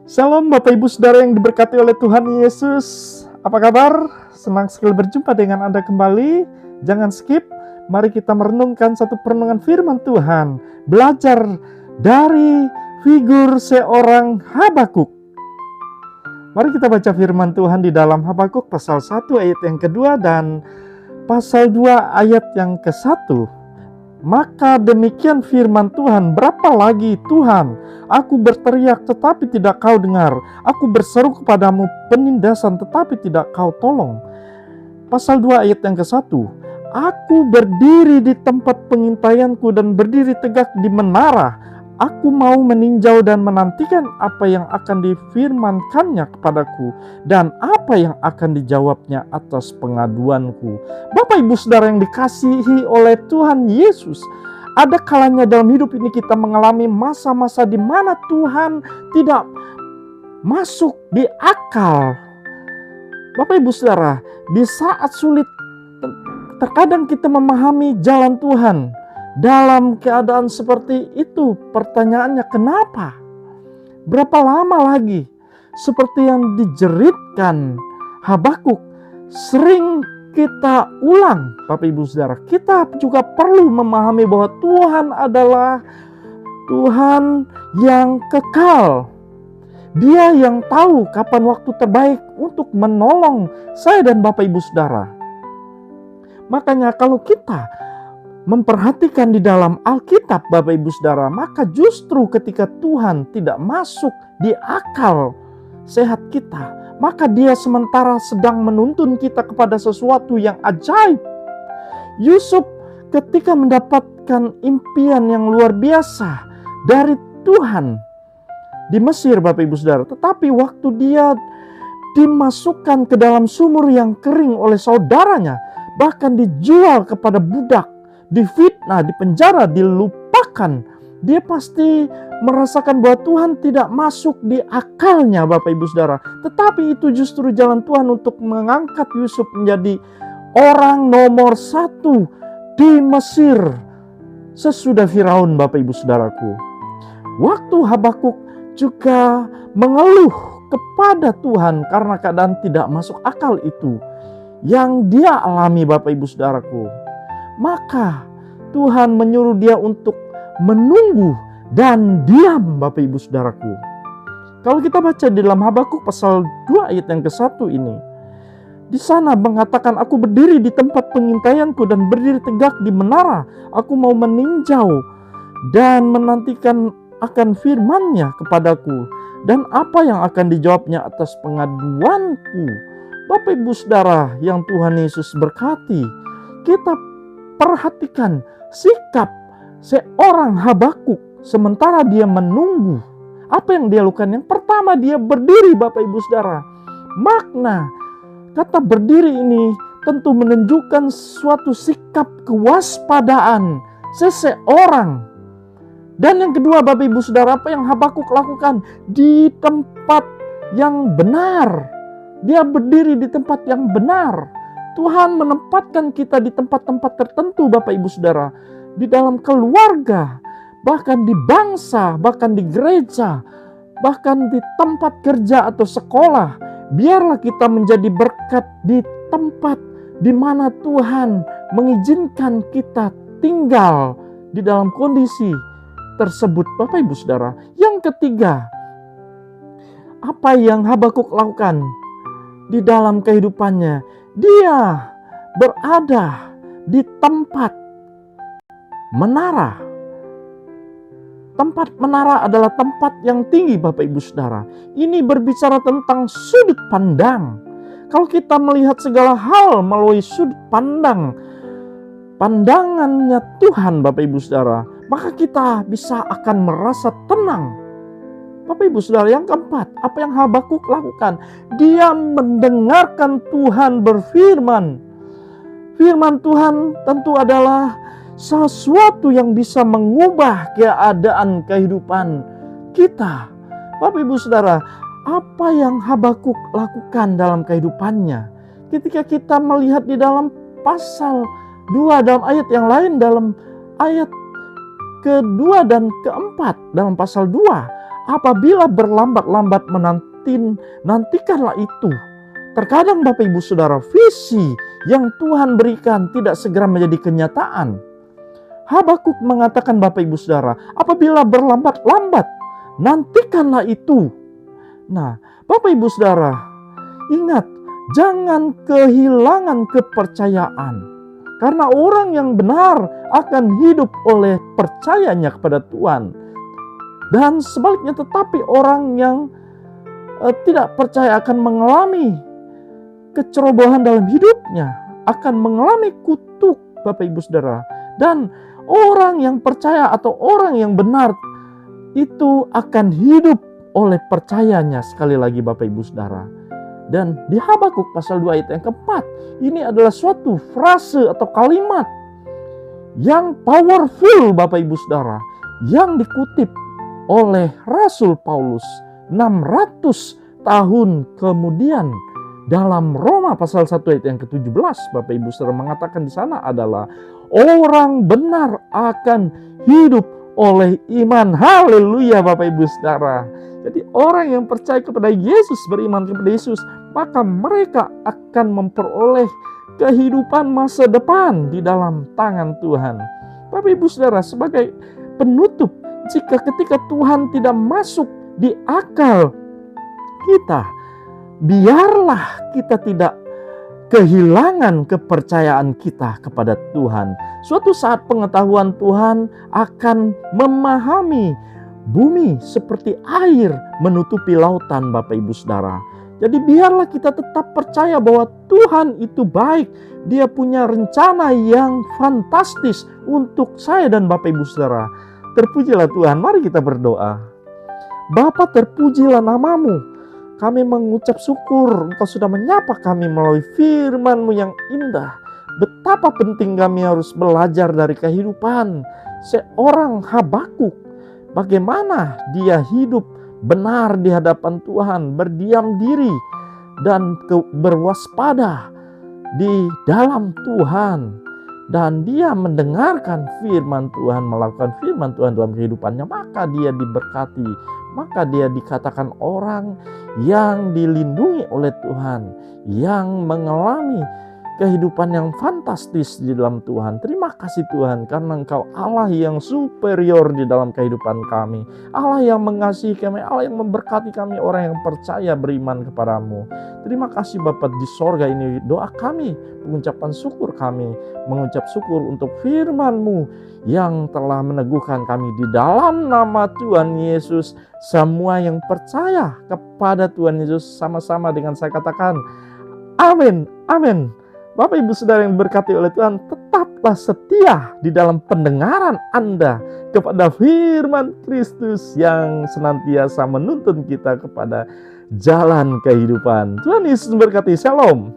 Shalom Bapak Ibu Saudara yang diberkati oleh Tuhan Yesus. Apa kabar? Senang sekali berjumpa dengan Anda kembali. Jangan skip, mari kita merenungkan satu perenungan firman Tuhan. Belajar dari figur seorang Habakuk. Mari kita baca firman Tuhan di dalam Habakuk pasal 1 ayat yang kedua dan pasal 2 ayat yang ke-1. Maka demikian firman Tuhan, berapa lagi Tuhan? Aku berteriak tetapi tidak kau dengar. Aku berseru kepadamu penindasan tetapi tidak kau tolong. Pasal 2 ayat yang ke-1. Aku berdiri di tempat pengintaianku dan berdiri tegak di menara. Aku mau meninjau dan menantikan apa yang akan difirmankannya kepadaku dan apa yang akan dijawabnya atas pengaduanku. Bapak Ibu Saudara yang dikasihi oleh Tuhan Yesus, ada kalanya dalam hidup ini kita mengalami masa-masa di mana Tuhan tidak masuk di akal. Bapak Ibu Saudara, di saat sulit terkadang kita memahami jalan Tuhan. Dalam keadaan seperti itu, pertanyaannya kenapa? Berapa lama lagi? Seperti yang dijeritkan Habakuk, sering kita ulang, Bapak Ibu Saudara. Kita juga perlu memahami bahwa Tuhan adalah Tuhan yang kekal. Dia yang tahu kapan waktu terbaik untuk menolong saya dan Bapak Ibu Saudara. Makanya kalau kita memperhatikan di dalam Alkitab, Bapak Ibu Saudara, maka justru ketika Tuhan tidak masuk di akal sehat kita, maka Dia sementara sedang menuntun kita kepada sesuatu yang ajaib. Yusuf ketika mendapatkan impian yang luar biasa dari Tuhan di Mesir, Bapak Ibu Saudara, tetapi waktu dia dimasukkan ke dalam sumur yang kering oleh saudaranya, bahkan dijual kepada budak, difitnah, dipenjara, dilupakan, dia pasti merasakan bahwa Tuhan tidak masuk di akalnya, Bapak Ibu Saudara. Tetapi itu justru jalan Tuhan untuk mengangkat Yusuf menjadi orang nomor 1 di Mesir sesudah Firaun, Bapak Ibu Saudaraku. Waktu Habakuk juga mengeluh kepada Tuhan karena keadaan tidak masuk akal itu yang dia alami, Bapak Ibu Saudaraku. Maka Tuhan menyuruh dia untuk menunggu dan diam, Bapak Ibu Saudaraku. Kalau kita baca di dalam Habakuk pasal 2 ayat yang ke-1 ini, di sana mengatakan, aku berdiri di tempat pengintaianku dan berdiri tegak di menara. Aku mau meninjau dan menantikan akan firman-Nya kepadaku dan apa yang akan dijawabnya atas pengaduanku. Bapak Ibu Saudara yang Tuhan Yesus berkati, kita perhatikan sikap seorang Habakuk sementara dia menunggu. Apa yang dia lakukan? Yang pertama, dia berdiri, Bapak Ibu Saudara. Makna kata berdiri ini tentu menunjukkan suatu sikap kewaspadaan seseorang. Dan yang kedua, Bapak Ibu Saudara, apa yang Habakuk lakukan? Di tempat yang benar. Dia berdiri di tempat yang benar. Tuhan menempatkan kita di tempat-tempat tertentu, Bapak Ibu Saudara. Di dalam keluarga, bahkan di bangsa, bahkan di gereja, bahkan di tempat kerja atau sekolah. Biarlah kita menjadi berkat di tempat di mana Tuhan mengizinkan kita tinggal di dalam kondisi tersebut, Bapak Ibu Saudara. Yang ketiga, apa yang Habakuk lakukan di dalam kehidupannya? Dia berada di tempat menara. Tempat menara adalah tempat yang tinggi, Bapak Ibu Saudara. Ini berbicara tentang sudut pandang. Kalau kita melihat segala hal melalui sudut pandangannya Tuhan, Bapak Ibu Saudara, maka kita bisa akan merasa tenang. Bapak Ibu Saudara, yang keempat, apa yang Habakuk lakukan? Dia mendengarkan Tuhan berfirman. Firman Tuhan tentu adalah sesuatu yang bisa mengubah keadaan kehidupan kita. Bapak Ibu Saudara, apa yang Habakuk lakukan dalam kehidupannya? Ketika kita melihat di dalam pasal 2 dalam ayat yang lain, dalam ayat kedua dan keempat dalam pasal 2, apabila berlambat-lambat nantikanlah itu. Terkadang Bapak Ibu Saudara, visi yang Tuhan berikan tidak segera menjadi kenyataan. Habakuk mengatakan Bapak Ibu Saudara, apabila berlambat-lambat nantikanlah itu. Nah, Bapak Ibu Saudara, ingat, jangan kehilangan kepercayaan. Karena orang yang benar akan hidup oleh percayanya kepada Tuhan. Dan sebaliknya, tetapi orang yang tidak percaya akan mengalami kecerobohan dalam hidupnya, akan mengalami kutuk, Bapak Ibu Saudara. Dan orang yang percaya atau orang yang benar itu akan hidup oleh percayanya, sekali lagi Bapak Ibu Saudara. Dan di Habakuk pasal 2 ayat yang keempat, ini adalah suatu frase atau kalimat yang powerful Bapak Ibu Saudara, yang dikutip oleh Rasul Paulus 600 tahun kemudian dalam Roma pasal 1 ayat yang ke-17. Bapak Ibu Saudara, mengatakan di sana adalah orang benar akan hidup oleh iman. Haleluya Bapak Ibu Saudara. Jadi orang yang percaya kepada Yesus, beriman kepada Yesus, maka mereka akan memperoleh kehidupan masa depan di dalam tangan Tuhan. Bapak Ibu Saudara, sebagai penutup, jika ketika Tuhan tidak masuk di akal kita, biarlah kita tidak kehilangan kepercayaan kita kepada Tuhan. Suatu saat pengetahuan Tuhan akan memahami bumi seperti air menutupi lautan Bapak Ibu Saudara. Jadi biarlah kita tetap percaya bahwa Tuhan itu baik. Dia punya rencana yang fantastis untuk saya dan Bapak Ibu Saudara. Terpujilah Tuhan, mari kita berdoa. Bapa, terpujilah namamu. Kami mengucap syukur Engkau sudah menyapa kami melalui firman-Mu yang indah. Betapa penting kami harus belajar dari kehidupan seorang Habakuk. Bagaimana dia hidup benar di hadapan Tuhan, berdiam diri dan berwaspada di dalam Tuhan. Dan dia mendengarkan firman Tuhan, melakukan firman Tuhan dalam kehidupannya, maka dia diberkati. Maka dia dikatakan orang yang dilindungi oleh Tuhan, yang mengalami kehidupan yang fantastis di dalam Tuhan. Terima kasih Tuhan, karena Engkau Allah yang superior di dalam kehidupan kami. Allah yang mengasihi kami, Allah yang memberkati kami, orang yang percaya beriman kepadamu. Terima kasih Bapa di sorga, ini doa kami, pengucapan syukur kami, mengucap syukur untuk firman-Mu yang telah meneguhkan kami di dalam nama Tuhan Yesus. Semua yang percaya kepada Tuhan Yesus sama-sama dengan saya katakan, amin, amin. Bapak Ibu Saudara yang diberkati oleh Tuhan, tetaplah setia di dalam pendengaran Anda kepada firman Kristus yang senantiasa menuntun kita kepada jalan kehidupan. Tuhan Yesus memberkati. Shalom.